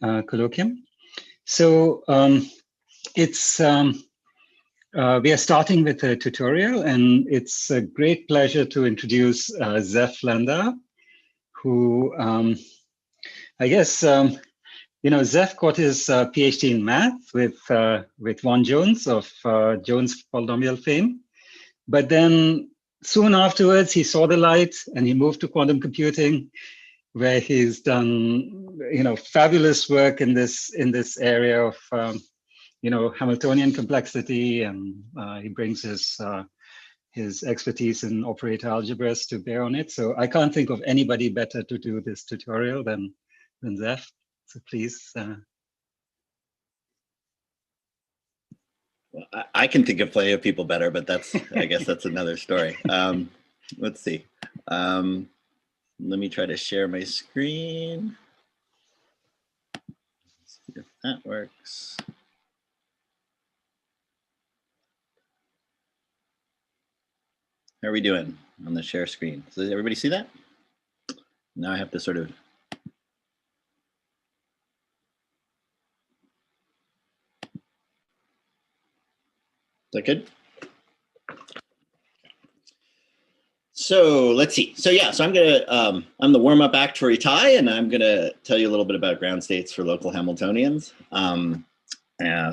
Colloquium. So it's we are starting with a tutorial, and it's a great pleasure to introduce Zeph Landau, who I guess Zeph got his PhD in math with Von Jones of Jones polynomial fame, but then soon afterwards he saw the light and he moved to quantum computing, where he's done fabulous work in this area of Hamiltonian complexity, and he brings his expertise in operator algebras to bear on it. So I can't think of anybody better to do this tutorial than Zeph. So please. Well, I can think of plenty of people better, but I guess that's another story. Let's see. Let me try to share my screen. Let's see if that works. How are we doing on the share screen? So does everybody see that? Now I have to sort of. Is that good? So let's see. So yeah, so I'm the warm-up act for Itai, and I'm gonna tell you a little bit about ground states for local Hamiltonians,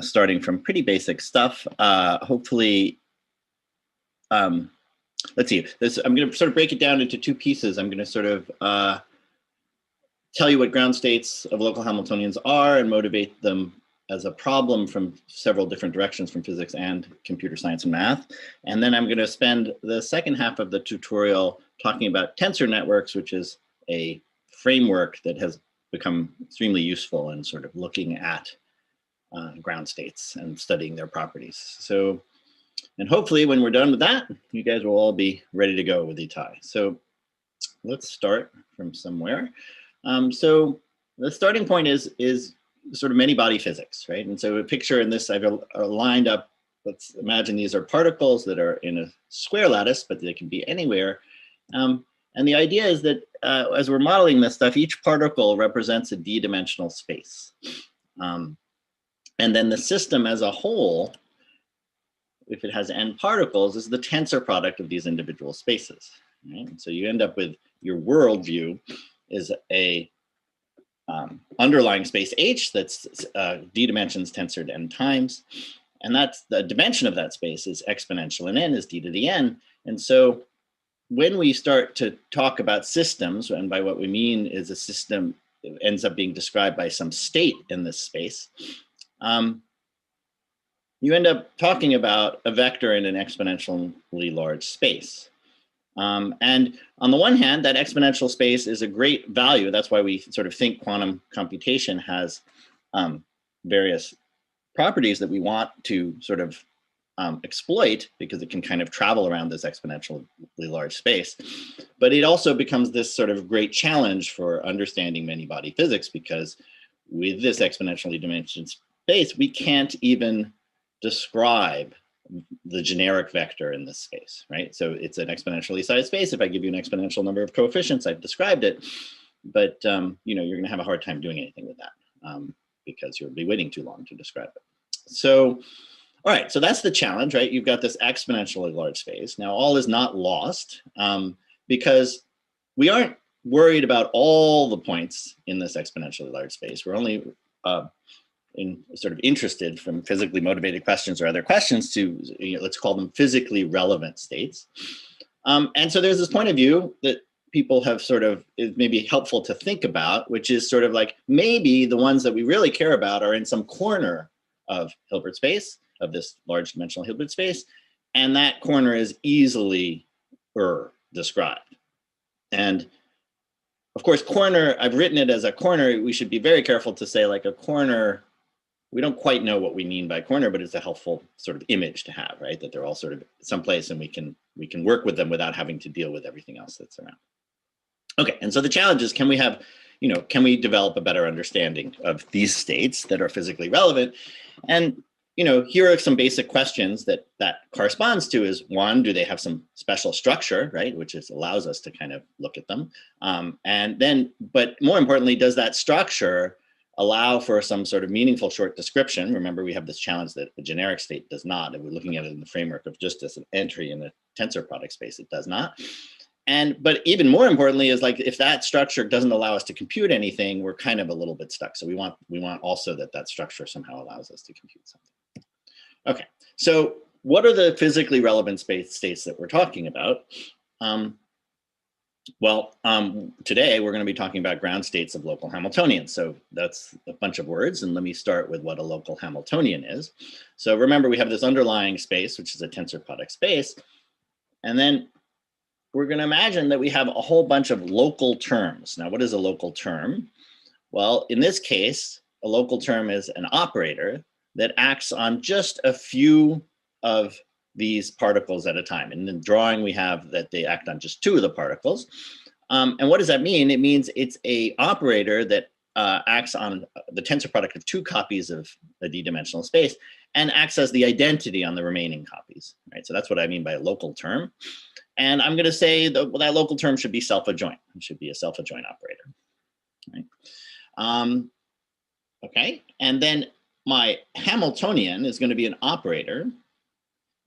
starting from pretty basic stuff. Hopefully, let's see. I'm gonna sort of break it down into two pieces. I'm gonna sort of tell you what ground states of local Hamiltonians are and motivate them as a problem from several different directions, from physics and computer science and math. And then I'm going to spend the second half of the tutorial talking about tensor networks, which is a framework that has become extremely useful in sort of looking at ground states and studying their properties. So, and hopefully when we're done with that, you guys will all be ready to go with Itai. So let's start from somewhere. So the starting point is sort of many body physics, right? And so a picture in this, I've lined up, let's imagine these are particles that are in a square lattice, but they can be anywhere. And the idea is that as we're modeling this stuff, each particle represents a d-dimensional space. And then the system as a whole, if it has n particles, is the tensor product of these individual spaces. Right? And so you end up with your worldview is a underlying space H that's d dimensions tensored n times. And that's the dimension of that space is exponential, and n is d to the n. And so when we start to talk about systems, and by what we mean is a system ends up being described by some state in this space, you end up talking about a vector in an exponentially large space. And on the one hand, that exponential space is a great value. That's why we sort of think quantum computation has various properties that we want to sort of exploit, because it can kind of travel around this exponentially large space. But it also becomes this sort of great challenge for understanding many body physics, because with this exponentially dimensioned space, we can't even describe the generic vector in this space, right? So it's an exponentially sized space. If I give you an exponential number of coefficients, I've described it, but you're going to have a hard time doing anything with that because you'll be waiting too long to describe it. So, all right, so that's the challenge, right? You've got this exponentially large space. Now, all is not lost because we aren't worried about all the points in this exponentially large space. We're only sort of interested, from physically motivated questions or other questions, to let's call them physically relevant states. And so there's this point of view that people have sort of, it may be helpful to think about, which is sort of like maybe the ones that we really care about are in some corner of Hilbert space, of this large dimensional Hilbert space, and that corner is easily described. And of course, corner, I've written it as a corner. We should be very careful to say like a corner. We don't quite know what we mean by corner, but it's a helpful sort of image to have, right? That they're all sort of someplace, and we can work with them without having to deal with everything else that's around. Okay, and so the challenge is, can we have, can we develop a better understanding of these states that are physically relevant? And here are some basic questions that corresponds to is, one, do they have some special structure, right? Which allows us to kind of look at them. And then, but more importantly, does that structure allow for some sort of meaningful short description. Remember, we have this challenge that a generic state does not, and we're looking at it in the framework of just as an entry in the tensor product space, it does not. But even more importantly is like, if that structure doesn't allow us to compute anything, we're kind of a little bit stuck. So we want also that structure somehow allows us to compute something. Okay, so what are the physically relevant states that we're talking about? Today we're going to be talking about ground states of local Hamiltonians. So that's a bunch of words, and let me start with what a local Hamiltonian is. So remember, we have this underlying space, which is a tensor product space, and then we're going to imagine that we have a whole bunch of local terms. Now, what is a local term? Well, in this case, a local term is an operator that acts on just a few of these particles at a time. In the drawing, we have that they act on just 2 of the particles. And what does that mean? It means it's an operator that acts on the tensor product of 2 copies of a d-dimensional space and acts as the identity on the remaining copies, right? So that's what I mean by a local term. And I'm going to say that local term should be self-adjoint. It should be a self-adjoint operator, right? Okay, and then my Hamiltonian is going to be an operator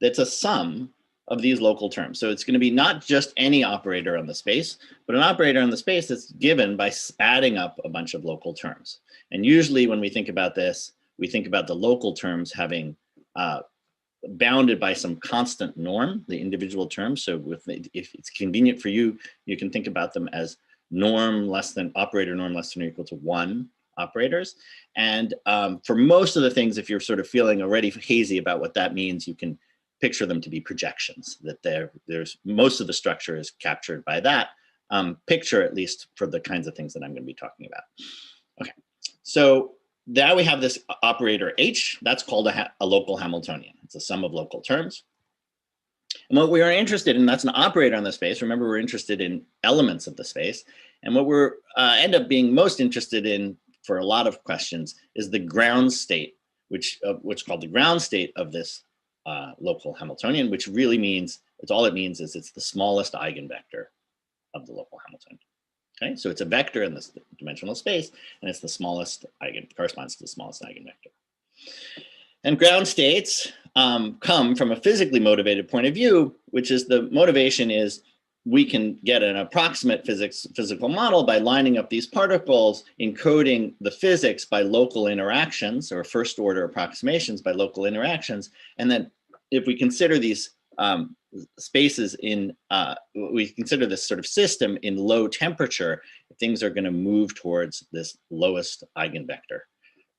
that's a sum of these local terms. So it's going to be not just any operator on the space, but an operator on the space that's given by adding up a bunch of local terms. And usually when we think about this, we think about the local terms having bounded by some constant norm, the individual terms. So if it's convenient for you, you can think about them as operator norm less than or equal to 1 operators. And for most of the things, if you're sort of feeling already hazy about what that means, you can picture them to be projections, that there's most of the structure is captured by that picture, at least for the kinds of things that I'm going to be talking about. Okay, so now we have this operator H, that's called a local Hamiltonian. It's a sum of local terms. And what we are interested in, that's an operator on the space. Remember, we're interested in elements of the space. And what we're end up being most interested in for a lot of questions is the ground state, which called the ground state of this local Hamiltonian, which really means, all it means is it's the smallest eigenvector of the local Hamiltonian. Okay, so it's a vector in this dimensional space, and it's the smallest corresponds to the smallest eigenvector. And ground states come from a physically motivated point of view, which is the motivation is we can get an approximate physical model by lining up these particles, encoding the physics by local interactions or first order approximations by local interactions. And then if we consider these spaces we consider this sort of system in low temperature, things are going to move towards this lowest eigenvector.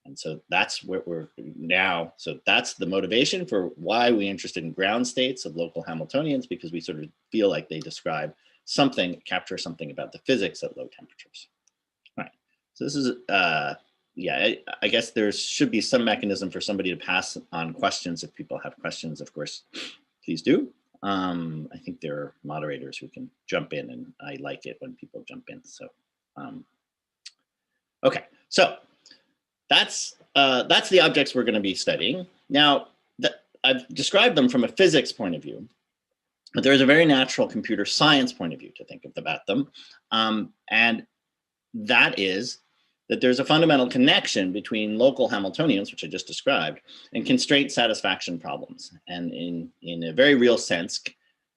And so that's what we're now, so that's the motivation for why we're interested in ground states of local Hamiltonians, because we sort of feel like they describe something, capture something about the physics at low temperatures. All right, so this is, yeah, I guess there should be some mechanism for somebody to pass on questions. If people have questions, of course, please do. I think there are moderators who can jump in, and I like it when people jump in. So, okay, so that's the objects we're going to be studying. Now, I've described them from a physics point of view, but there's a very natural computer science point of view to think about them, and that is that there's a fundamental connection between local Hamiltonians, which I just described, and constraint satisfaction problems. And in a very real sense,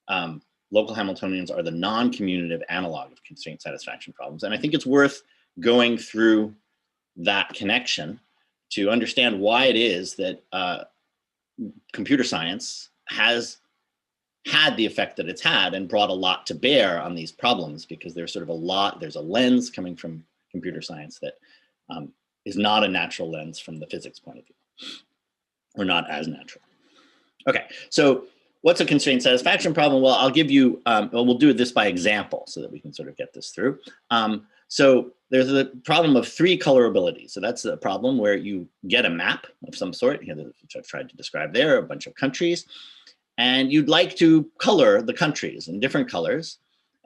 local Hamiltonians are the non-commutative analog of constraint satisfaction problems. And I think it's worth going through that connection to understand why it is that computer science has had the effect that it's had and brought a lot to bear on these problems, because there's sort of there's a lens coming from computer science that is not a natural lens from the physics point of view, or not as natural. Okay, so what's a constraint satisfaction problem? Well, I'll give you, we'll do this by example so that we can sort of get this through. So there's a problem of 3 colorability. So that's a problem where you get a map of some sort, which I've tried to describe there, a bunch of countries, and you'd like to color the countries in different colors.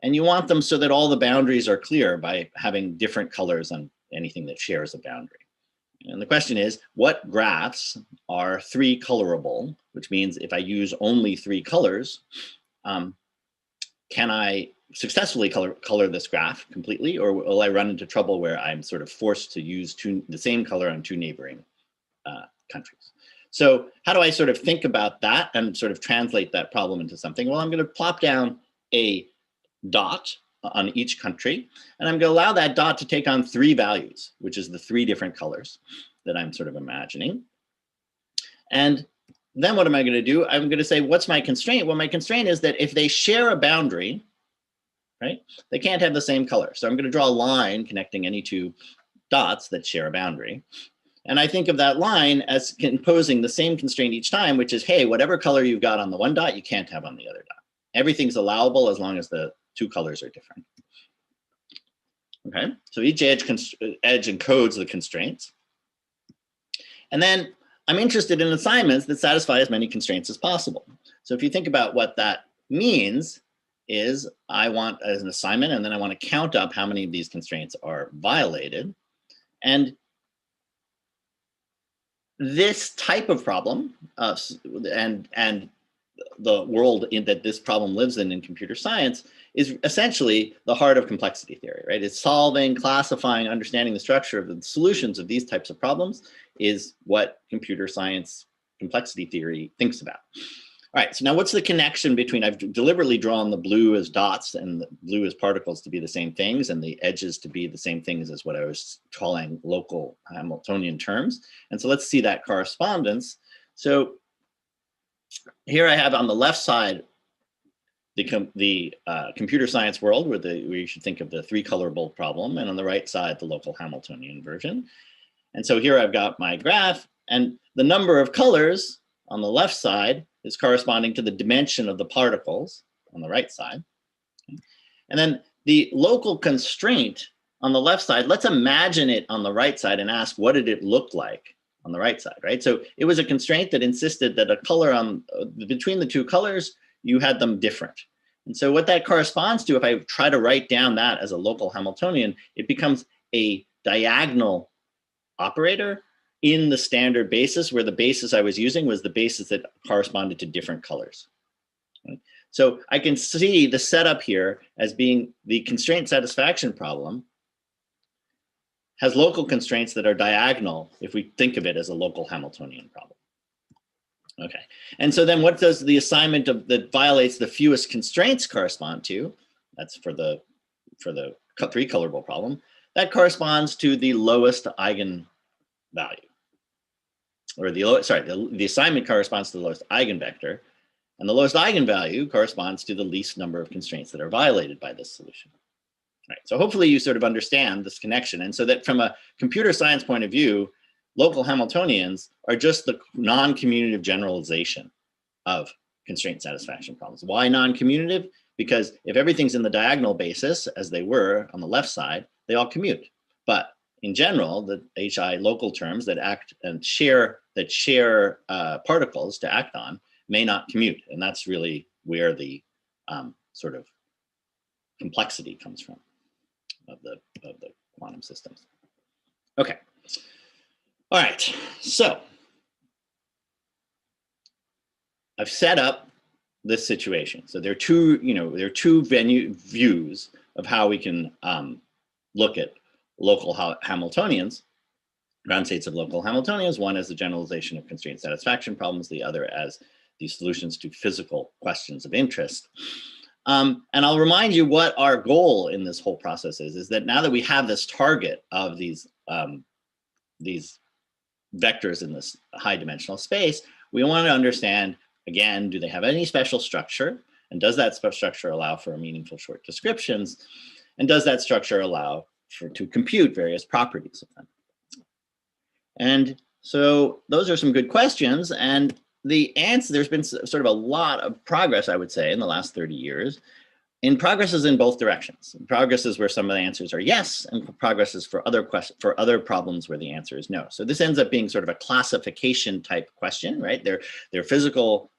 And you want them so that all the boundaries are clear by having different colors on anything that shares a boundary. And the question is, what graphs are 3 colorable, which means if I use only 3 colors, can I successfully color this graph completely, or will I run into trouble where I'm sort of forced to use the same color on two neighboring countries? So how do I sort of think about that and sort of translate that problem into something? Well, I'm going to plop down a dot on each country, and I'm going to allow that dot to take on 3 values, which is the 3 different colors that I'm sort of imagining. And then what am I going to do? I'm going to say, what's my constraint? Well, my constraint is that if they share a boundary, right, they can't have the same color. So I'm going to draw a line connecting any 2 dots that share a boundary. And I think of that line as imposing the same constraint each time, which is, hey, whatever color you've got on the one dot, you can't have on the other dot. Everything's allowable as long as the 2 colors are different. Okay, so each edge encodes the constraints. And then I'm interested in assignments that satisfy as many constraints as possible. So if you think about what that means, is I want as an assignment, and then I want to count up how many of these constraints are violated. And this type of problem, and the world that this problem lives in computer science, is essentially the heart of complexity theory, right? It's solving, classifying, understanding the structure of the solutions of these types of problems is what computer science complexity theory thinks about. All right, so now what's the connection between, I've deliberately drawn the blue as dots and the blue as particles to be the same things and the edges to be the same things as what I was calling local Hamiltonian terms. And so let's see that correspondence. So here I have on the left side the computer science world where you should think of the 3-color problem, and on the right side, the local Hamiltonian version. And so here I've got my graph, and the number of colors on the left side is corresponding to the dimension of the particles on the right side. And then the local constraint on the left side, let's imagine it on the right side and ask, what did it look like on the right side, right? So it was a constraint that insisted that a color between the 2 colors, you had them different. And so what that corresponds to, if I try to write down that as a local Hamiltonian, it becomes a diagonal operator in the standard basis, where the basis I was using was the basis that corresponded to different colors. Right? So I can see the setup here as being the constraint satisfaction problem has local constraints that are diagonal if we think of it as a local Hamiltonian problem. Okay, and so then what does the assignment that violates the fewest constraints correspond to? That's for the 3-colorable problem. That corresponds to the lowest eigenvalue. Or the assignment corresponds to the lowest eigenvector, and the lowest eigenvalue corresponds to the least number of constraints that are violated by this solution. Right. So hopefully you sort of understand this connection, and so that from a computer science point of view, local Hamiltonians are just the non-commutative generalization of constraint satisfaction problems. Why non-commutative? Because if everything's in the diagonal basis, as they were on the left side, they all commute. But in general, the HI local terms that act and share particles to act on may not commute, and that's really where the sort of complexity comes from of the quantum systems. Okay. All right, so I've set up this situation. So there are two views of how we can look at local Hamiltonians, ground states of local Hamiltonians. One as the generalization of constraint satisfaction problems, the other as the solutions to physical questions of interest. And I'll remind you what our goal in this whole process is that now that we have this target of these vectors in this high dimensional space, we want to understand, again, do they have any special structure? And does that special structure allow for meaningful short descriptions? And does that structure allow to compute various properties of them? And so those are some good questions. And the answer, there's been sort of a lot of progress, I would say, in the last 30 years. And progress is in both directions. Progress is where some of the answers are yes, and progress is for other problems where the answer is no. So this ends up being sort of a classification type question, right? They're physical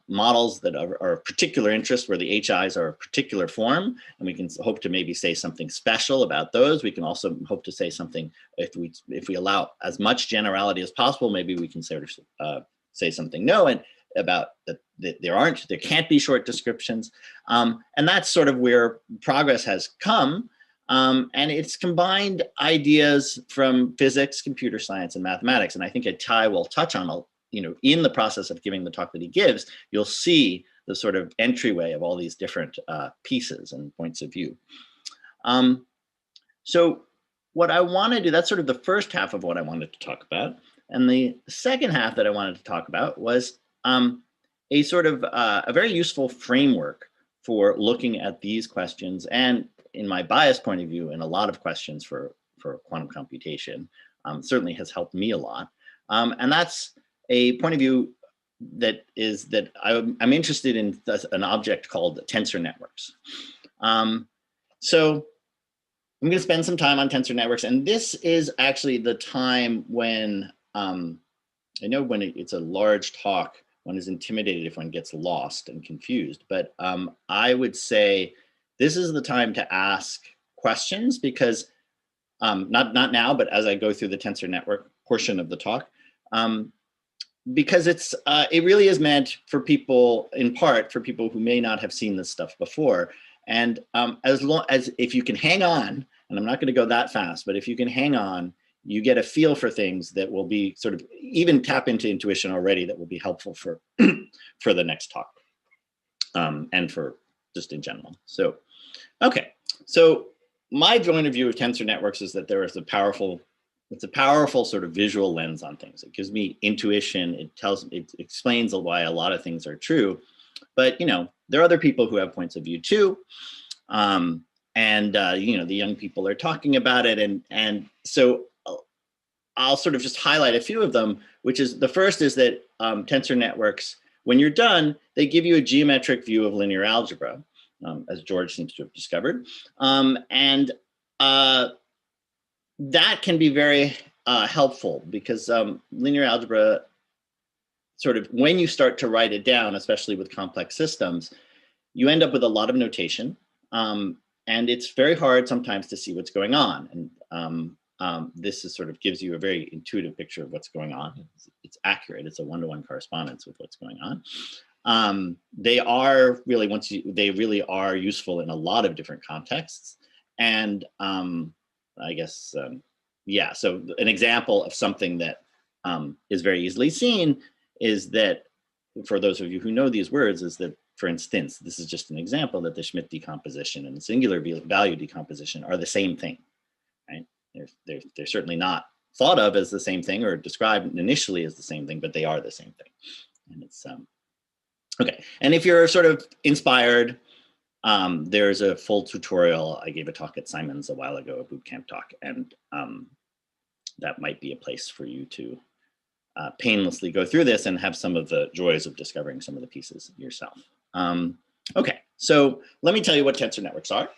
models that are of particular interest where the HIs are a particular form, and we can hope to maybe say something special about those. We can also hope to say something, if we allow as much generality as possible, maybe we can sort of say something no. And about that there can't be short descriptions. And that's sort of where progress has come. And it's combined ideas from physics, computer science, and mathematics. And I think Ty will touch on, in the process of giving the talk that he gives, you'll see the sort of entryway of all these different pieces and points of view. So what I want to do, that's sort of the first half of what I wanted to talk about. And the second half that I wanted to talk about was a sort of a very useful framework for looking at these questions, and in my biased point of view, in a lot of questions for quantum computation, certainly has helped me a lot. And that's a point of view that I'm interested in an object called tensor networks. So I'm going to spend some time on tensor networks, and this is actually the time when I know when it's a large talk, one is intimidated if one gets lost and confused, but I would say this is the time to ask questions, because not now, but as I go through the tensor network portion of the talk, because it really is meant for people, in part for people who may not have seen this stuff before. And as long as, if you can hang on, and I'm not going to go that fast, but if you can hang on, you get a feel for things that will be sort of, even tap into intuition already, that will be helpful for for the next talk, and for just in general. So, okay. So my point of view of tensor networks is that it's a powerful sort of visual lens on things. It gives me intuition. It explains why a lot of things are true. But, there are other people who have points of view too. The young people are talking about it. And so I'll sort of just highlight a few of them, which is, the first is that tensor networks, when you're done, they give you a geometric view of linear algebra, as George seems to have discovered. That can be very helpful, because linear algebra, sort of when you start to write it down, especially with complex systems, you end up with a lot of notation. And it's very hard sometimes to see what's going on. And this is sort of gives you a very intuitive picture of what's going on. It's accurate. It's a one-to-one correspondence with what's going on. They are really, they really are useful in a lot of different contexts. And I guess, yeah, so an example of something that is very easily seen is that, for those of you who know these words, is that, for instance, this is just an example, that the Schmidt decomposition and the singular value decomposition are the same thing, right? They're certainly not thought of as the same thing or described initially as the same thing, but they are the same thing. And it's, okay. And if you're sort of inspired, there's a full tutorial. I gave a talk at Simon's a while ago, a bootcamp talk, and that might be a place for you to painlessly go through this and have some of the joys of discovering some of the pieces yourself. Okay, so let me tell you what tensor networks are.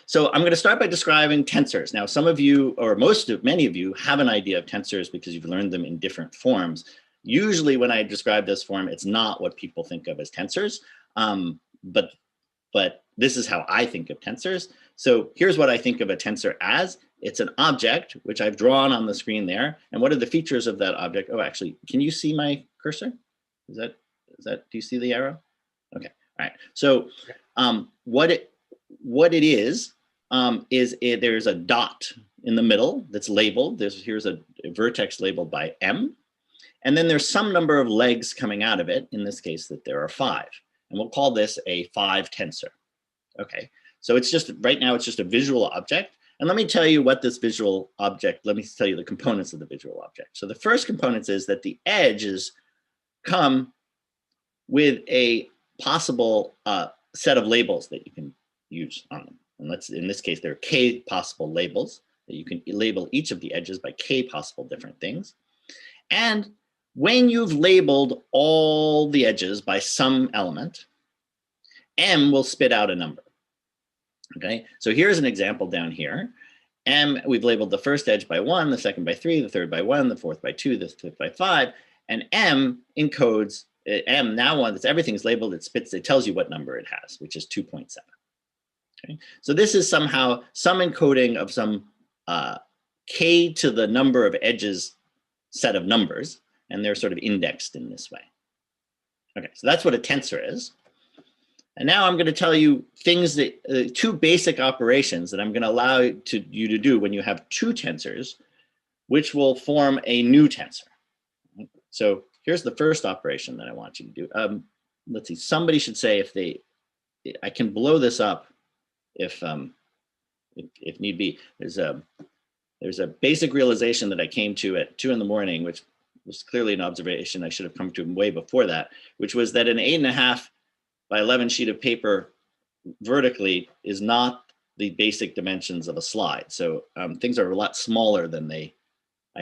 So I'm going to start by describing tensors. Now, some of you, or many of you, have an idea of tensors because you've learned them in different forms. Usually when I describe this form, it's not what people think of as tensors, but this is how I think of tensors. So here's what I think of a tensor as. It's an object, which I've drawn on the screen there. And what are the features of that object? Oh, actually, can you see my cursor? Do you see the arrow? Okay, all right. So what it is there's a dot in the middle that's labeled. Here's a vertex labeled by M. And then there's some number of legs coming out of it. In this case, that there are 5. And we'll call this a 5 tensor. Okay, so it's just, right now, it's just a visual object. And let me tell you what this visual object, let me tell you the components of the visual object. So the first component is that the edges come with a possible set of labels that you can use on them. And in this case, there are k possible labels that you can label each of the edges by k possible different things. And when you've labeled all the edges by some element, M will spit out a number. Okay, so here's an example down here. M, we've labeled the first edge by 1, the second by 3, the third by 1, the fourth by 2, the fifth by 5, and M encodes, M now once everything's labeled, it tells you what number it has, which is 2.7. Okay, so this is somehow some encoding of some k to the number of edges set of numbers. and they're sort of indexed in this way. Okay, so that's what a tensor is. And now I'm going to tell you things that, two basic operations that I'm going to allow you to do when you have two tensors, which will form a new tensor. So here's the first operation that I want you to do. Let's see, somebody should say I can blow this up if need be. There's a basic realization that I came to at 2 in the morning, which was clearly an observation I should have come to way before that, which was that an 8.5 by 11 sheet of paper vertically is not the basic dimensions of a slide. So things are a lot smaller than I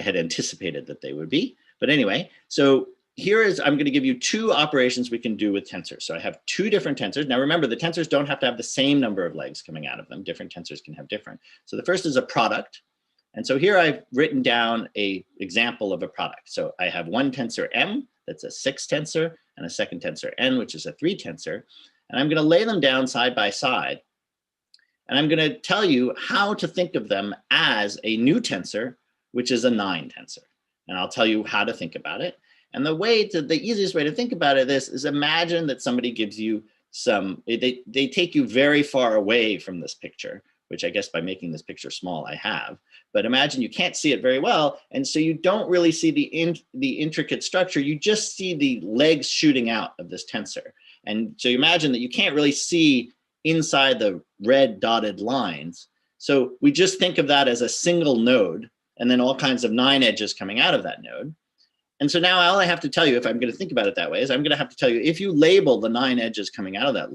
had anticipated that they would be. But anyway, so I'm going to give you two operations we can do with tensors. So I have two different tensors. Now remember, the tensors don't have to have the same number of legs coming out of them. Different tensors can have different. So the first is a product. And so here I've written down an example of a product. So I have one tensor M, that's a 6 tensor, and a second tensor N, which is a 3 tensor. And I'm going to lay them down side by side. And I'm going to tell you how to think of them as a new tensor, which is a 9 tensor. And I'll tell you how to think about it. And the easiest way to think about it is imagine that somebody gives you they take you very far away from this picture, which I guess by making this picture small, I have. But imagine you can't see it very well. And so you don't really see the intricate structure. You just see the legs shooting out of this tensor. And so you imagine that you can't really see inside the red dotted lines. So we just think of that as a single node, and then all kinds of 9 edges coming out of that node. And so now all I have to tell you, if I'm going to think about it that way, is I'm going to have to tell you, if you label the 9 edges coming out of that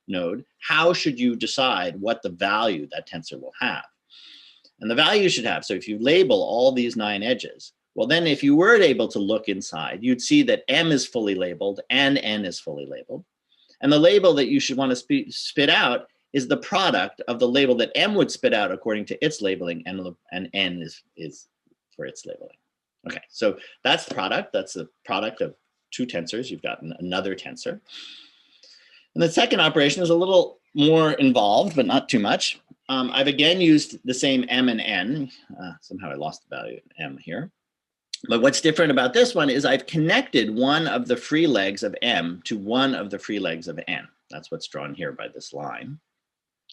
node, how should you decide what the value that tensor will have? And the value you should have, so if you label all these 9 edges, well then if you were able to look inside, you'd see that M is fully labeled and N is fully labeled. And the label that you should want to spit out is the product of the label that M would spit out according to its labeling, and N is for its labeling. Okay, so that's the product. That's the product of two tensors. You've got another tensor. And the second operation is a little more involved, but not too much. I've again used the same M and N. Somehow I lost the value of M here. But what's different about this one is I've connected one of the free legs of M to one of the free legs of N. That's what's drawn here by this line.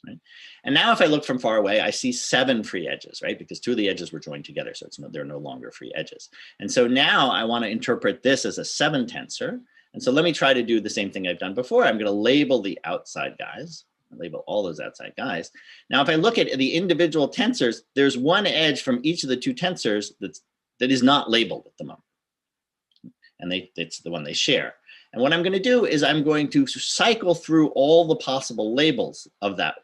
Right? And now if I look from far away, I see 7 free edges, right? Because 2 of the edges were joined together, so they're no longer free edges. And so now I want to interpret this as a 7 tensor. And so let me try to do the same thing I've done before. I'm going to label the outside guys, label all those outside guys. Now, if I look at the individual tensors, there's one edge from each of the 2 tensors that is not labeled at the moment. And it's the one they share. And what I'm going to do is I'm going to cycle through all the possible labels of that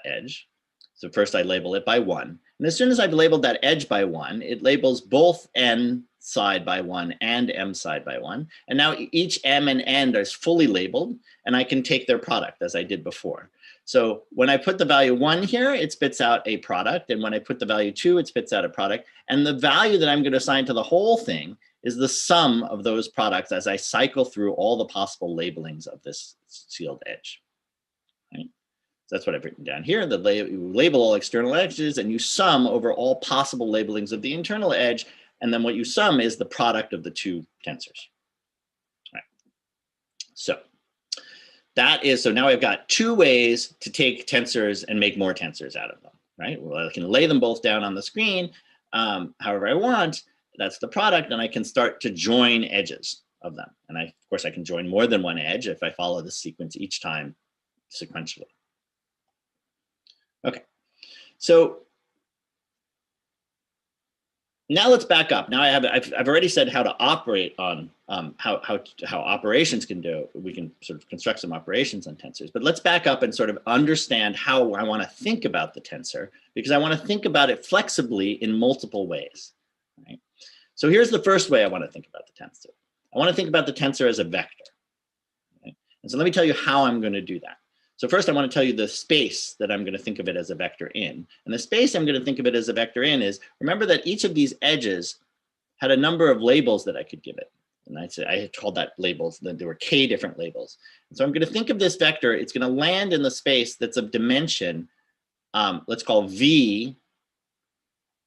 edge. So first I label it by 1. And as soon as I've labeled that edge by 1, it labels both N side by 1 and M side by 1. And now each M and N is fully labeled, and I can take their product as I did before. So when I put the value 1 here, it spits out a product. And when I put the value 2, it spits out a product. And the value that I'm going to assign to the whole thing is the sum of those products as I cycle through all the possible labelings of this sealed edge. Right? So that's what I've written down here. You label all external edges and you sum over all possible labelings of the internal edge. And then what you sum is the product of the 2 tensors. Right. So now I've got 2 ways to take tensors and make more tensors out of them. Right? Well, I can lay them both down on the screen however I want. That's the product, and I can start to join edges of them. And of course, I can join more than one edge if I follow the sequence each time sequentially. Okay, so now let's back up. Now I've already said how to operate on how operations can do. We can sort of construct some operations on tensors, but let's back up and sort of understand how I want to think about the tensor, because I want to think about it flexibly in multiple ways. Right? So here's the first way I want to think about the tensor. I want to think about the tensor as a vector. Right? And so let me tell you how I'm going to do that. So first I want to tell you the space that I'm going to think of it as a vector in. And the space I'm going to think of it as a vector in is, remember that each of these edges had a number of labels that I could give it. And I had called that labels, that there were k different labels. And so I'm going to think of this vector, it's going to land in the space that's of dimension, let's call V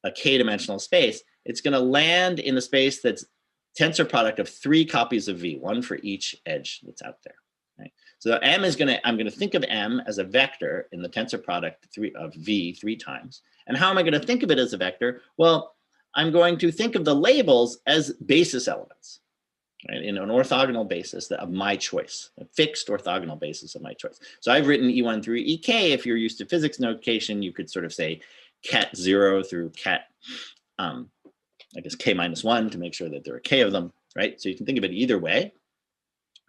a k-dimensional space. It's going to land in the space that's tensor product of 3 copies of V, one for each edge that's out there. Right? So M is I'm going to think of M as a vector in the tensor product of V 3 times. And how am I going to think of it as a vector? Well, I'm going to think of the labels as basis elements, right, in an orthogonal basis of my choice, a fixed orthogonal basis of my choice. So I've written E1 through EK. If you're used to physics notation, you could sort of say ket 0 through ket, I guess, k minus 1 to make sure that there are k of them, right? So you can think of it either way.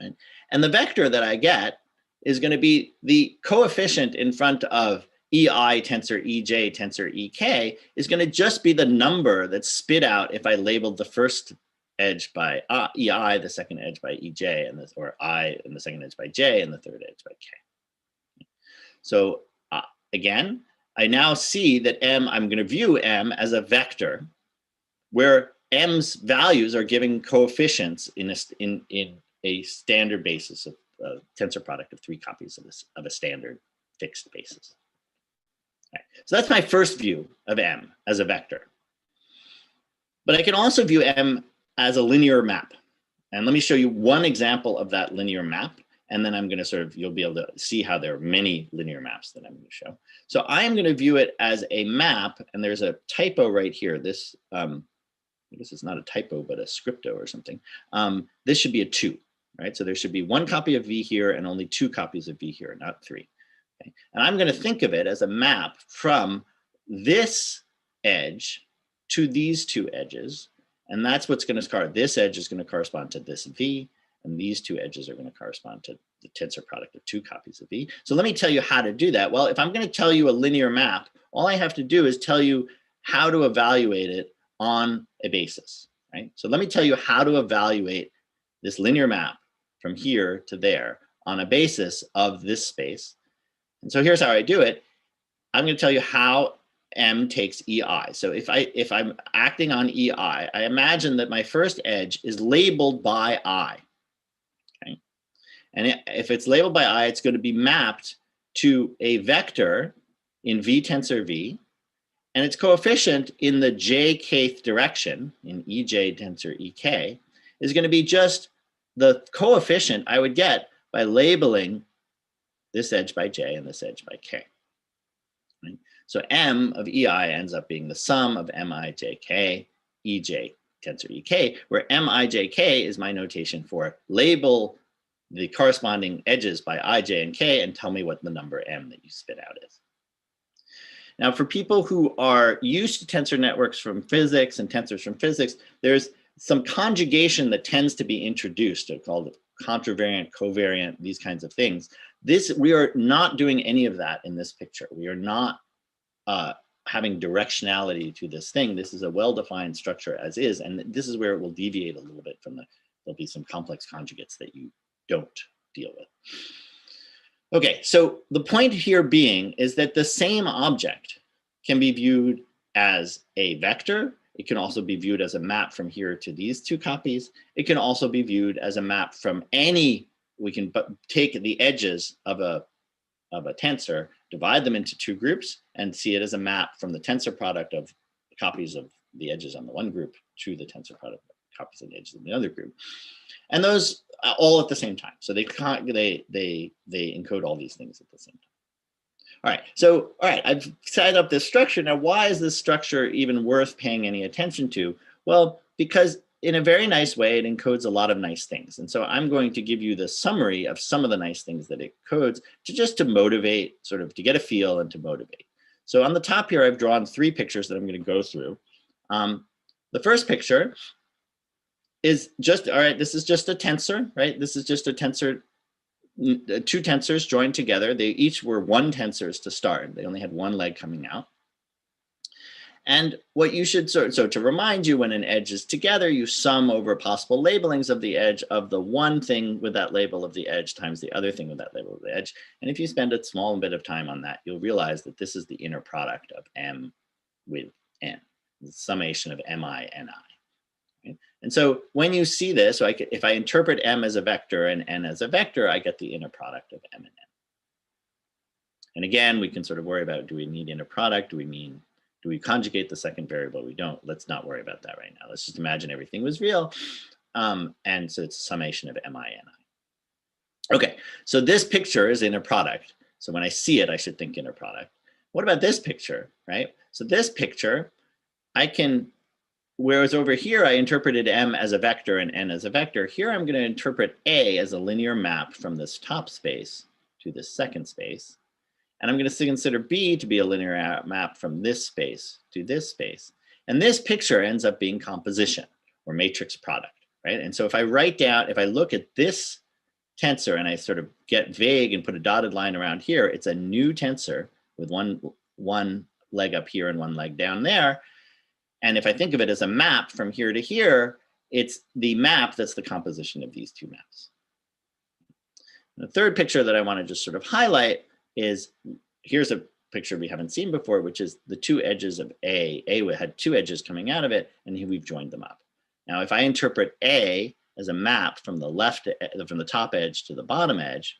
Right? And the vector that I get is going to be the coefficient in front of EI tensor EJ tensor EK is going to just be the number that's spit out if I labeled the first edge by EI, the second edge by EJ, and or I and the second edge by J, and the third edge by K. So again, I now see that I'm going to view M as a vector where M's values are giving coefficients in a standard basis of tensor product of 3 copies of a standard fixed basis. Right. So that's my first view of M as a vector. But I can also view M as a linear map. And let me show you one example of that linear map. And then I'm going to you'll be able to see how there are many linear maps that I'm going to show. So I'm going to view it as a map. And there's a typo right here. This, I guess it's not a typo, but a scripto or something. This should be a 2, right? So there should be 1 copy of V here and only 2 copies of V here, not 3. Okay. And I'm going to think of it as a map from this edge to these 2 edges. And that's what's going to this edge is going to correspond to this V, and these 2 edges are going to correspond to the tensor product of 2 copies of V. So let me tell you how to do that. Well, if I'm going to tell you a linear map, all I have to do is tell you how to evaluate it on a basis, right? So let me tell you how to evaluate this linear map from here to there on a basis of this space. And so here's how I do it. I'm going to tell you how M takes EI. So if I'm acting on EI, I imagine that my first edge is labeled by I. Okay? And if it's labeled by I, it's going to be mapped to a vector in V tensor V, and its coefficient in the jkth direction, in EJ tensor EK, is going to be just the coefficient I would get by labeling this edge by J and this edge by K. Right? So M of EI ends up being the sum of MIJK, EJ tensor EK, where MIJK is my notation for label the corresponding edges by I, J, and K and tell me what the number M that you spit out is. Now, for people who are used to tensor networks from physics and tensors from physics, there's some conjugation that tends to be introduced, called contravariant, covariant, these kinds of things. We are not doing any of that in this picture. We are not having directionality to this thing. This is a well-defined structure as is, and this is where it will deviate a little bit from there'll be some complex conjugates that you don't deal with. Okay, so the point here being is that the same object can be viewed as a vector. It can also be viewed as a map from here to these 2 copies. It can also be viewed as a map from we can take the edges of a tensor, divide them into 2 groups, and see it as a map from the tensor product of copies of the edges on the one group to the tensor product of copies of the edges in the other group. And those all at the same time. So they encode all these things at the same time. All right, I've set up this structure. Now, why is this structure even worth paying any attention to? Well, because in a very nice way, it encodes a lot of nice things. And so I'm going to give you the summary of some of the nice things that it codes to motivate, sort of to get a feel and to motivate. So on the top here, I've drawn 3 pictures that I'm going to go through. The first picture is just, all right, this is just a tensor, right? This is just a tensor, 2 tensors joined together. They each were 1 tensors to start. They only had 1 leg coming out. And what you should, so to remind you, when an edge is together, you sum over possible labelings of the edge of the one thing with that label of the edge times the other thing with that label of the edge. And if you spend a small bit of time on that, you'll realize that this is the inner product of M with N, the summation of Mi and I. And so when you see this, so if I interpret M as a vector and N as a vector, I get the inner product of M and N. And again, we can sort of worry about, do we need inner product? Do we mean Do we conjugate the second variable? We don't. Let's not worry about that right now. Let's just imagine everything was real. And so it's a summation of mi and I. Okay, so this picture is inner product. So when I see it, I should think inner product. What about this picture, right? So this picture, I can, whereas over here, I interpreted M as a vector and N as a vector. Here, I'm going to interpret A as a linear map from this top space to this second space. And I'm going to consider B to be a linear map from this space to this space. And this picture ends up being composition or matrix product, right? And so if I write down, if I look at this tensor and I sort of get vague and put a dotted line around here, it's a new tensor with one leg up here and one leg down there. And if I think of it as a map from here to here, it's the map that's the composition of these two maps. And the third picture that I want to just sort of highlight is, here's a picture we haven't seen before, which is the two edges of A. A had two edges coming out of it, and here we've joined them up. Now, if I interpret A as a map from the top edge to the bottom edge,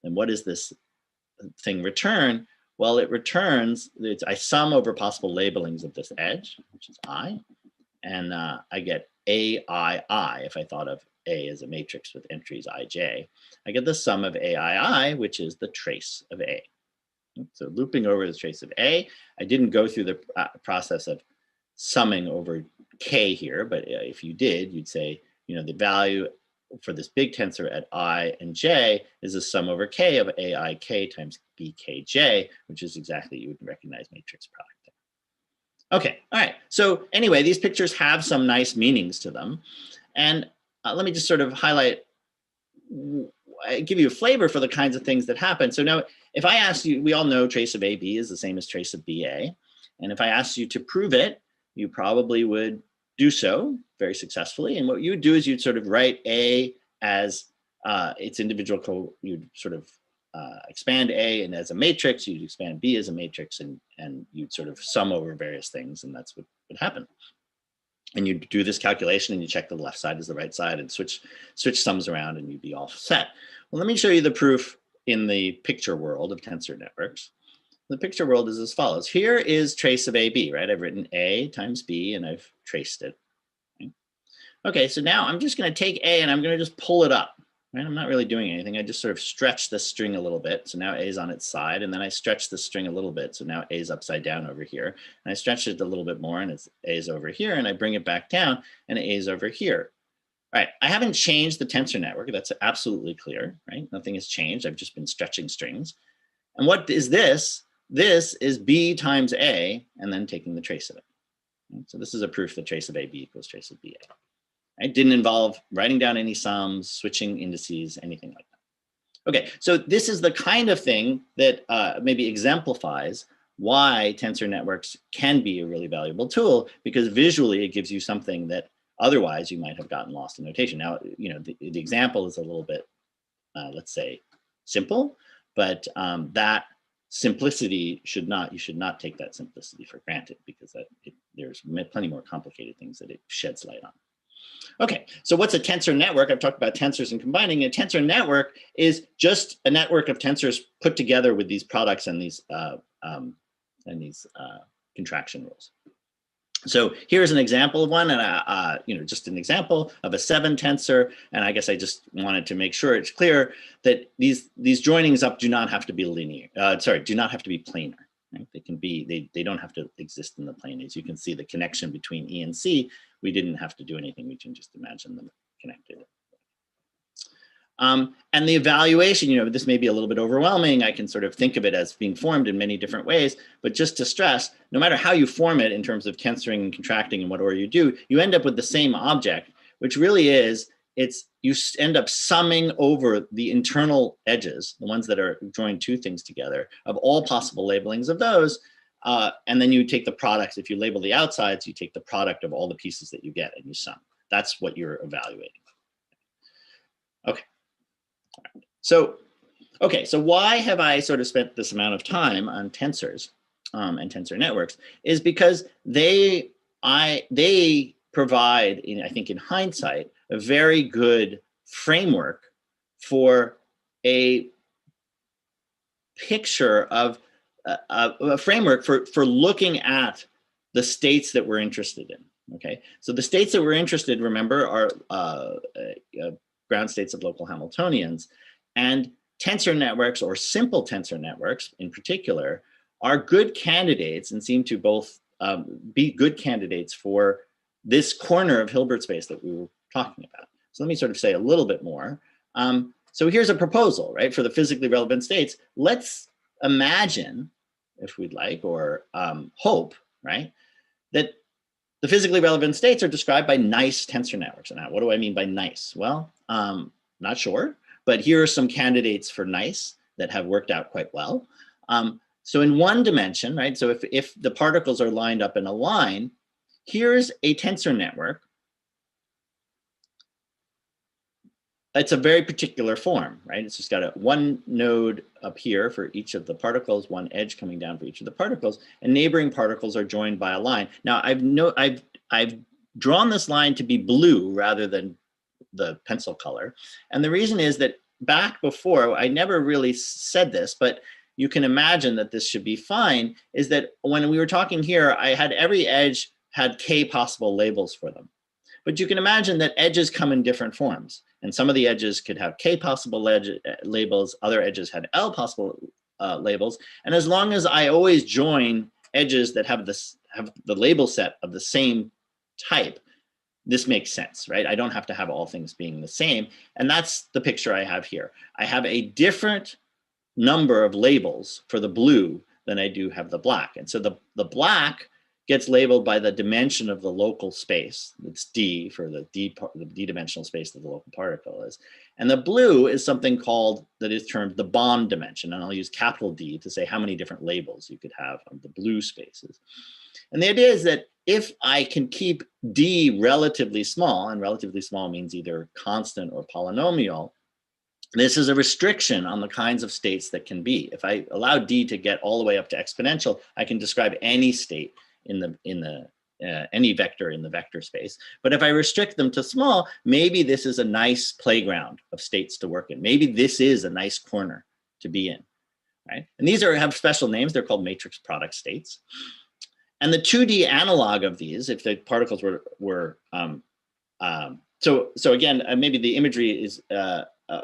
then what does this thing return? Well, it returns, I sum over possible labelings of this edge, which is I, and I get AII. If I thought of A as a matrix with entries ij, I get the sum of AII, which is the trace of A. So looping over the trace of A, I didn't go through the process of summing over K here, but if you did, you'd say, the value for this big tensor at I and J is a sum over K of AIK times BKJ, which is exactly, you would recognize matrix product there. Okay, all right. So anyway, these pictures have some nice meanings to them. And let me just sort of highlight, give you a flavor for the kinds of things that happen. So now, if I ask you, we all know trace of AB is the same as trace of BA. And if I asked you to prove it, you probably would do so very successfully. And what you would do is you'd sort of write A as its individual, you'd sort of expand A and as a matrix, you'd expand B as a matrix, and you'd sort of sum over various things, and that's what would happen. And you do this calculation and you check the left side is the right side and switch sums around and you'd be all set. Well, let me show you the proof in the picture world of tensor networks. The picture world is as follows. Here is trace of AB, right? I've written A times B and I've traced it. Okay, so now I'm just going to take A and I'm going to just pull it up. Right? I'm not really doing anything. I just sort of stretch the string a little bit. So now A is on its side, and then I stretch the string a little bit. So now A is upside down over here. And I stretch it a little bit more, and it's A is over here, and I bring it back down, and A is over here. All right, I haven't changed the tensor network. That's absolutely clear, right? Nothing has changed. I've just been stretching strings. And what is this? This is B times A, and then taking the trace of it. So this is a proof that trace of AB equals trace of BA. It didn't involve writing down any sums, switching indices, anything like that. Okay, so this is the kind of thing that maybe exemplifies why tensor networks can be a really valuable tool, because visually it gives you something that otherwise you might have gotten lost in notation. Now, the example is a little bit, let's say, simple, but that simplicity you should not take that simplicity for granted, because there's plenty more complicated things that it sheds light on. Okay, so what's a tensor network? I've talked about tensors and combining. A tensor network is just a network of tensors put together with these products and these contraction rules. So here's an example of one, and just an example of a 7 tensor. And I guess I just wanted to make sure it's clear that these joinings up do not have to be linear. Do not have to be planar. Right? They can be. They don't have to exist in the plane. As you can see, the connection between E and C, we didn't have to do anything. We can just imagine them connected. And the evaluation, this may be a little bit overwhelming. I can sort of think of it as being formed in many different ways, but just to stress, no matter how you form it in terms of tensoring and contracting and what order you do, you end up with the same object, which really is, you end up summing over the internal edges, the ones that are joined two things together, of all possible labelings of those, and then you take the products. If you label the outsides, you take the product of all the pieces that you get and you sum. That's what you're evaluating. Okay. So why have I sort of spent this amount of time on tensors and tensor networks? Is because they provide, I think in hindsight, a very good framework for a picture of a framework for looking at the states that we're interested in. Okay, so the states that we're interested in, remember, are ground states of local Hamiltonians. And tensor networks, or simple tensor networks in particular, are good candidates and seem to both be good candidates for this corner of Hilbert space that we were talking about. So let me sort of say a little bit more. So here's a proposal, right, for the physically relevant states. Let's imagine, if we'd like, or hope, right, that the physically relevant states are described by nice tensor networks. Now, what do I mean by nice? Well, not sure, but here are some candidates for nice that have worked out quite well. So in one dimension, right, so if the particles are lined up in a line, here's a tensor network. It's a very particular form, right? It's just got a one node up here for each of the particles, one edge coming down for each of the particles, and neighboring particles are joined by a line. Now, I've drawn this line to be blue rather than the pencil color. And the reason is that back before, I never really said this, but you can imagine that this should be fine, is that when we were talking here, I had every edge had k possible labels for them. But you can imagine that edges come in different forms. And some of the edges could have k possible labels, other edges had l possible labels. And as long as I always join edges that have the label set of the same type, this makes sense, right? I don't have to have all things being the same. And that's the picture I have here. I have a different number of labels for the blue than I do have the black. And so the black gets labeled by the dimension of the local space. It's d for the d-dimensional space that the local particle is. And the blue is something called, that is termed the bond dimension. And I'll use capital D to say how many different labels you could have of the blue spaces. And the idea is that if I can keep d relatively small, and relatively small means either constant or polynomial, this is a restriction on the kinds of states that can be. If I allow d to get all the way up to exponential, I can describe any state any vector in the vector space. But if I restrict them to small, maybe this is a nice playground of states to work in. Maybe this is a nice corner to be in, right? And these have special names. They're called matrix product states. And the 2D analog of these, if the particles were so again, maybe the imagery is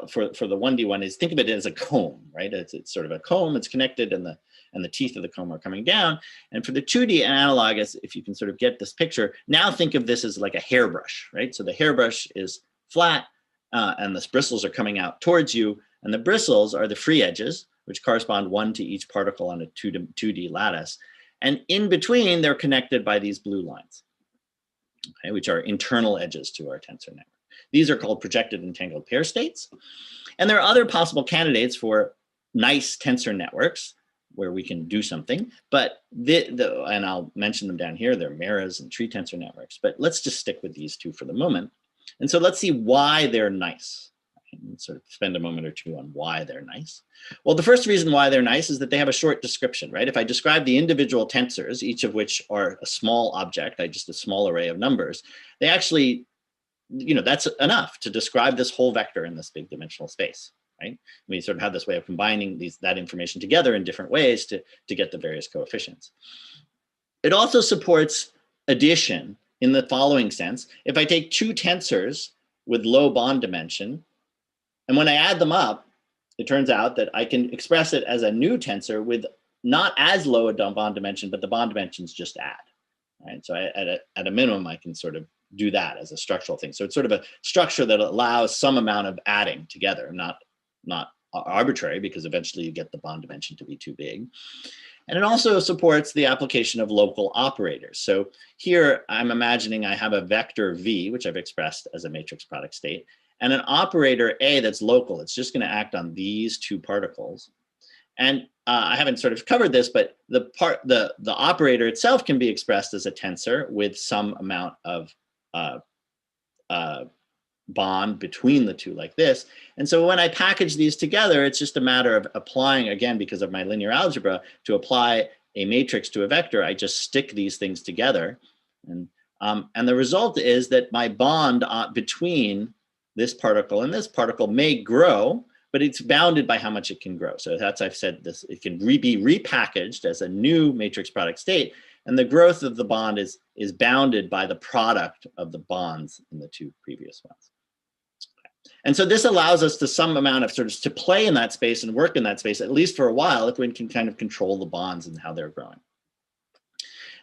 for the 1D one is, think of it as a comb, right? It's sort of a comb. It's connected, and the teeth of the comb are coming down. And for the 2D analog, if you can sort of get this picture, now think of this as like a hairbrush, right? So the hairbrush is flat, and the bristles are coming out towards you, and the bristles are the free edges, which correspond one to each particle on a 2D lattice. And in between, they're connected by these blue lines, okay, which are internal edges to our tensor network. These are called projected entangled pair states. And there are other possible candidates for nice tensor networks where we can do something, but and I'll mention them down here, they're Maras and tree tensor networks, but let's just stick with these two for the moment. And so let's see why they're nice. And sort of spend a moment or two on why they're nice. Well, the first reason why they're nice is that they have a short description, right? If I describe the individual tensors, each of which are a small object, just a small array of numbers, they actually, that's enough to describe this whole vector in this big dimensional space, right? We sort of have this way of combining that information together in different ways to get the various coefficients. It also supports addition in the following sense. If I take two tensors with low bond dimension, and when I add them up, it turns out that I can express it as a new tensor with not as low a bond dimension, but the bond dimensions just add, right? So at a minimum, I can sort of do that as a structural thing. So it's sort of a structure that allows some amount of adding together, not arbitrary, because eventually you get the bond dimension to be too big. And it also supports the application of local operators. So here I'm imagining I have a vector V, which I've expressed as a matrix product state, and an operator A that's local. It's just going to act on these two particles. And I haven't sort of covered this, but the operator itself can be expressed as a tensor with some amount of bond between the two, like this. And so when I package these together, it's just a matter of applying, again, because of my linear algebra, to apply a matrix to a vector. I just stick these things together. And the result is that my bond between this particle and this particle may grow, but it's bounded by how much it can grow. So that's, I've said this, it can be repackaged as a new matrix product state, And the growth of the bond is bounded by the product of the bonds in the two previous ones. And so this allows us to some amount of sort of to play in that space and work in that space, at least for a while, if we can kind of control the bonds and how they're growing.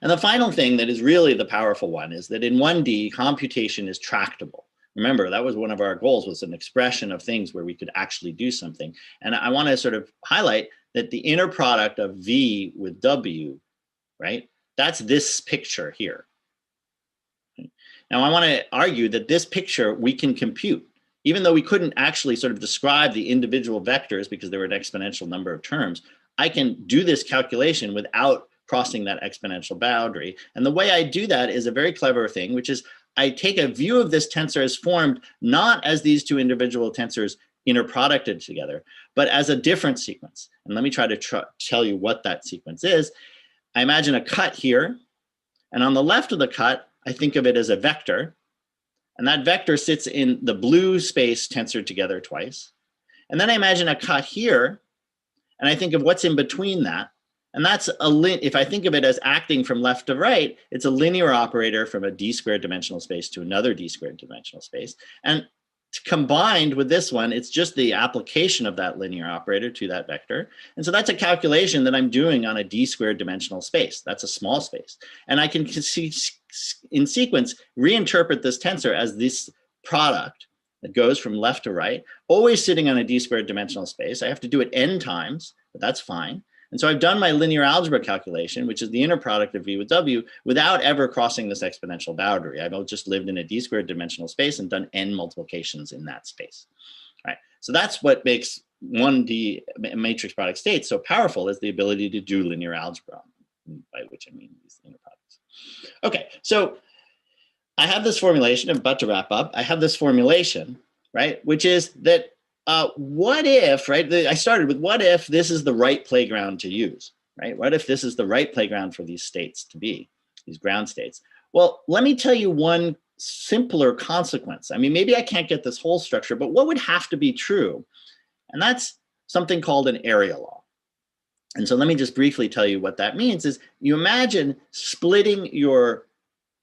And the final thing that is really the powerful one is that in 1D, computation is tractable. Remember, that was one of our goals, was an expression of things where we could actually do something. And I want to sort of highlight that the inner product of V with W, right? That's this picture here. Now, I want to argue that this picture we can compute. Even though we couldn't actually sort of describe the individual vectors because there were an exponential number of terms, I can do this calculation without crossing that exponential boundary. And the way I do that is a very clever thing, which is I take a view of this tensor as formed not as these two individual tensors inner producted together, but as a different sequence. And let me try to tell you what that sequence is. I imagine a cut here, and on the left of the cut, I think of it as a vector. And that vector sits in the blue space tensored together twice. And then I imagine a cut here, and I think of what's in between that. And that's if I think of it as acting from left to right, it's a linear operator from a d squared dimensional space to another d squared dimensional space. And combined with this one, it's just the application of that linear operator to that vector. And so that's a calculation that I'm doing on a d squared dimensional space. That's a small space. And I can see in sequence, reinterpret this tensor as this product that goes from left to right, always sitting on a d squared dimensional space. I have to do it n times, but that's fine. And so I've done my linear algebra calculation, which is the inner product of V with W, without ever crossing this exponential boundary. I've just lived in a d squared dimensional space and done n multiplications in that space. All right. So that's what makes 1D matrix product states so powerful, is the ability to do linear algebra, by which I mean these inner products. Okay, so I have this formulation, and but to wrap up, I have this formulation, right, which is that what if, right, I started with what if this is the right playground to use, right? What if this is the right playground for these states to be, these ground states? Well, let me tell you one simpler consequence. I mean, maybe I can't get this whole structure, but what would have to be true? And that's something called an area law. And so let me just briefly tell you what that means. Is you imagine splitting your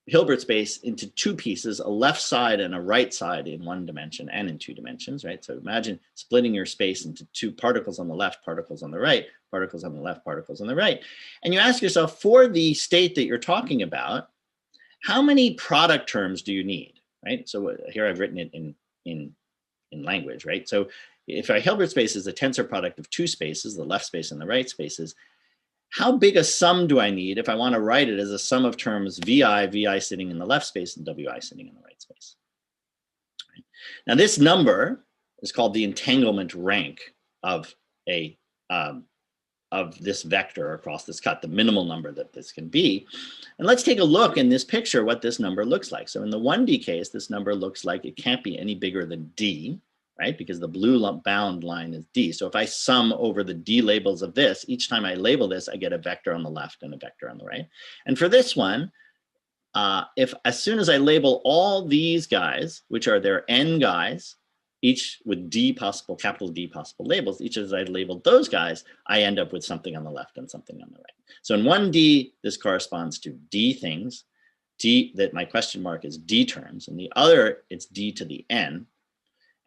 Hilbert space into two pieces, a left side and a right side in one dimension and in two dimensions, right? So imagine splitting your space into two particles on the left, particles on the right, particles on the left, particles on the right. And you ask yourself, for the state that you're talking about, how many product terms do you need, right? So here I've written it in language, right? So if our Hilbert space is a tensor product of two spaces, the left space and the right spaces, how big a sum do I need if I want to write it as a sum of terms vi sitting in the left space and wi sitting in the right space? Right. Now this number is called the entanglement rank of this vector across this cut, the minimal number that this can be. And let's take a look in this picture what this number looks like. So in the 1D case, this number looks like it can't be any bigger than d, right? Because the blue bound line is d. So if I sum over the d labels of this, each time I label this, I get a vector on the left and a vector on the right. And for this one, if as soon as I label all these guys, which are their n guys, each with d possible, capital D possible labels, each as I labeled those guys, I end up with something on the left and something on the right. So in 1D, this corresponds to d things, d that my question mark is d terms, and the other, it's d to the n.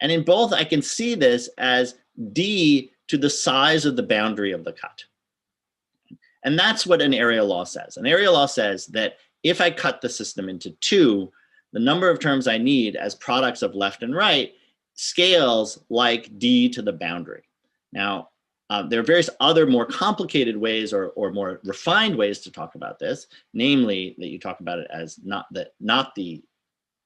And in both, I can see this as d to the size of the boundary of the cut. And that's what an area law says. An area law says that if I cut the system into two, the number of terms I need as products of left and right scales like d to the boundary. Now, there are various other more complicated ways or more refined ways to talk about this, namely that you talk about it as not the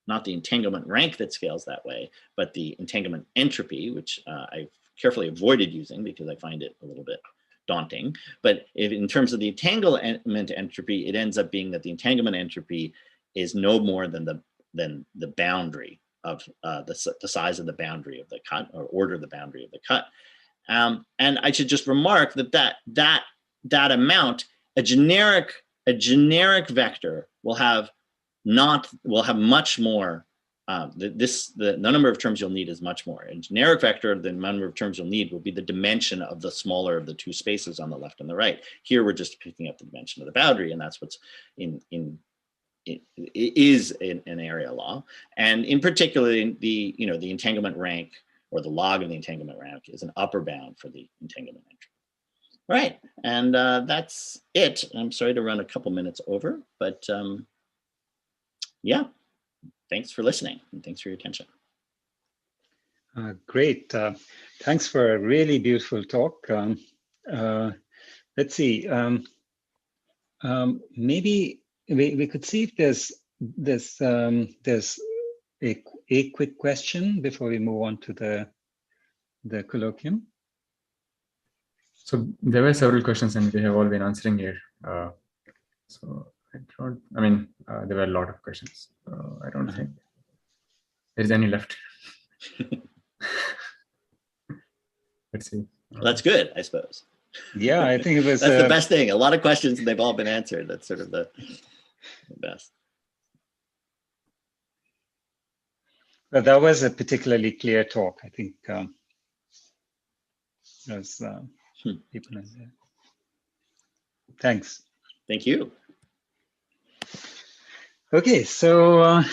entanglement rank that scales that way, but the entanglement entropy, which I've carefully avoided using because I find it a little bit daunting. But in terms of the entanglement entropy, it ends up being that the entanglement entropy is no more than the boundary of the size of the boundary of the cut, or order of the boundary of the cut. And I should just remark that amount, a generic vector will have much more the number of terms you'll need is much more. In generic vector, the number of terms you'll need will be the dimension of the smaller of the two spaces on the left and the right. Here, we're just picking up the dimension of the boundary, and that's what's is an area law. And in particular, the entanglement rank, or the log of the entanglement rank, is an upper bound for the entanglement entry. Right, and that's it. I'm sorry to run a couple minutes over, but yeah, thanks for listening, and thanks for your attention. Great, thanks for a really beautiful talk. Let's see, maybe we could see if there's a quick question before we move on to the colloquium. So there were several questions, and we have all been answering here. So there were a lot of questions. I don't think there's any left. Let's see. That's good, I suppose. Yeah, I think it was. That's the best thing. A lot of questions, and they've all been answered. That's sort of the best. But that was a particularly clear talk. I think there's people in there. Thanks. Thank you. Okay, so